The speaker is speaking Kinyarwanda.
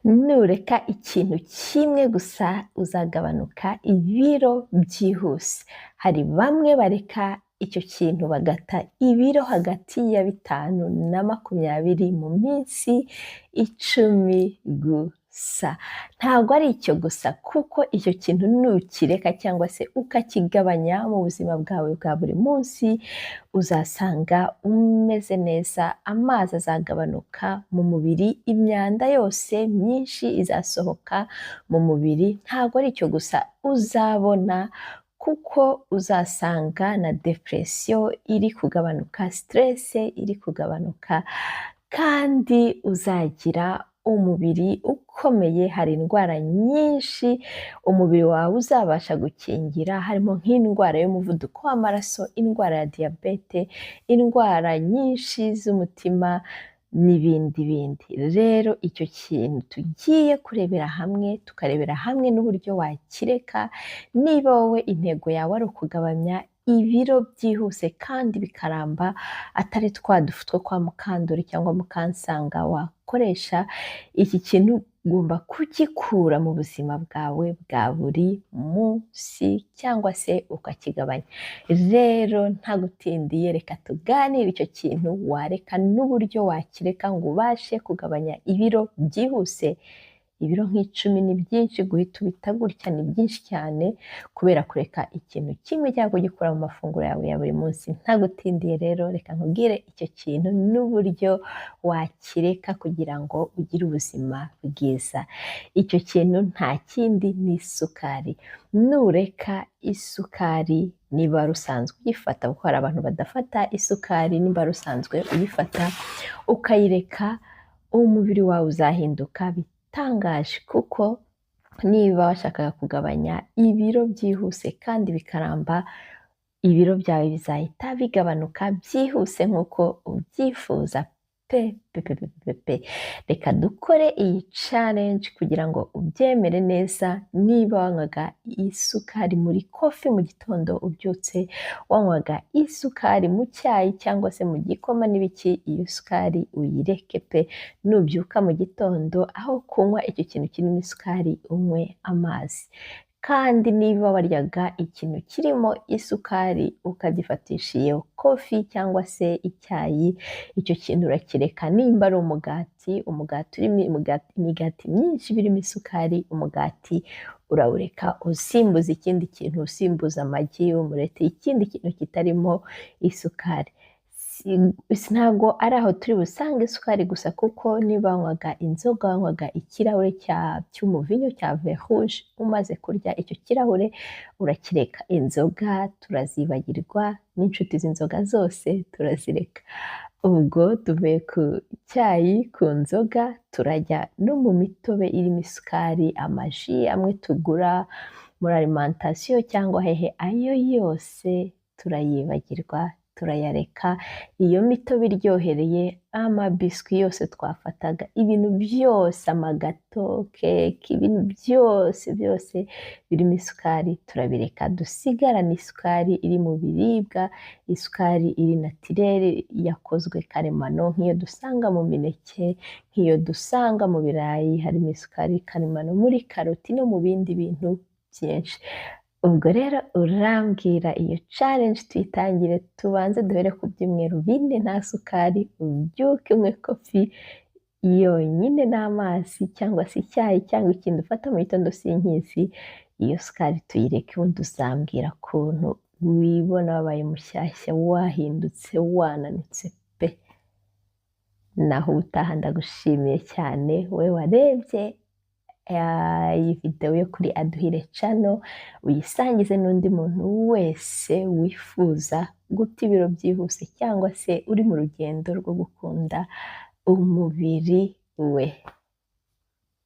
nureka ikintu kimwe gusa uzagabanuka ibiro byihuse. Hari bamwe bareka icyo kintu bagata ibiro hagati ya 5 na 20 mu minsi 10 gusa. Ntabwo ari icyo gusa kuko icyo kintu nukireka cyangwa se ukakigabanya mu buzima bwawe bwa buri munsi, uzasanga umeze neza, amazi azagabanuka mu mubiri, imyanda yose myinshi izasohoka mu mubiri. Ntabwo ari icyo gusa uzabona kuko uzasanga na depression iri kugabanuka, stress iri kugabanuka, kandi uzagira umubiri ukomeye. Hari indwara nyinshi umubiri wawe uzabasha gukingira, harimo nk'indwara y'umuvuduko w'amaraso, indwara ya diyabete, indwara nyinshi z'umutima n'ibindi. Rero icyo kintu tugiye kurebera hamwe, tukarebera hamwe n'uburyo wakireka. Niba wowe intego yawe ari ukugabanya ibiro byihuse kandi bikaramba, atari twa dufu two kwa Mukandori cyangwa Mukansanga wakoresha, iki kintu ugomba kugikura mu buzima bwawe bwa buri munsi cyangwa se ukakigabanya. Rero ntagutindiye, reka tuganire icyo kintu wareka n'uburyo wakireka ngo ubashe kugabanya ibiro byihuse. Ibiro nk'icumi ni byinshi, guhita ubita gutya ni byinshi cyane kubera kureka ikintu kimwe cyangwa kugikura mu mafunguro yawe ya buri munsi. Ntagutindiye rero, reka nkubwire icyo kintu n'uburyo wakireka kugira ngo ugire ubuzima bwiza. Icyo kintu nta kindi ni isukari. Nureka isukari, niba rusanzwe uyifata, kuko hari abantu badafata isukari, niba rusanzwe uyifata ukayireka, umubiri wawe uzahinduka bitangaje, kuko niba washakaga kugabanya ibiro byihuse kandi bikaramba, ibiro byawe bizahita bigabanuka byihuse nk'uko ubyifuza pe. Reka dukore iyi challenge kugira ngo ubyemere neza. Niba wanywaga isukari muri kofi mu gitondo ubyutse, wanywaga isukari mu cyayi cyangwa se mu gikoma n'ibiki, iyo sukari uyireke pe. Nubyuka mu gitondo, aho kunywa icyo kintu kirimo isukari, unywe amazi. Kandi niba waryaga ikintu kirimo isukari ukagifatisha iyo kofi cyangwa se icyayi, icyo kintu urakireka. Nimba ari umugati urimo imigati myinshi birimo isukari, umugati urawureka, usimbuza ikindi kintu, usimbuza amagi, umureti, ikindi kintu kitarimo isukari. Ntabwo ari aho turi busange isukari gusa, kuko niba wanywaga inzoga, wanywaga ikirahure cy'umuvinyo cya vin rouge, umaze kurya icyo kirahure urakireka. Inzoga turazibagirwa, n'inshuti z'inzoga zose turazireka. Ubwo tuvuye ku cyayi, ku nzoga, turajya no mu mitobe irimo isukari, amaji amwe tugura muri alimentation cyangwa hehe, ayo yose turayibagirwa, turayareka. Iyo mitobe iryohereye, amabiswi yose twafataga, ibintu byose, amagato, keke, ibintu byose birimo isukari turabireka. Dusigarane isukari iri mu biribwa, isukari iri naturelle yakozwe karemano, nk'iyo dusanga mu mineke, nk'iyo dusanga mu birayi, harimo isukari karemano, muri karoti no mu bindi bintu byinshi. Ubwo rero urambwira iyo challenge tuyitangire, tubanze duhere ku byumweru 4 nta sukari, ubyuke unywe kofi yonyine n'amazi cyangwa se icyayi cyangwa ikintu ufata mu gitondo sinkizi. Iyo sukari tuyireke, ubundi uzambwira ukuntu wibona wabaye mushyashya, wahindutse, wananutse pe. Naho ubutaha ndagushimiye cyane we warebye iyi video yo kuri Aduhire Channel, uyisangize n'undi muntu wese wifuza guta ibiro byihuse cyangwa se uri mu rugendo rwo gukunda umubiri we.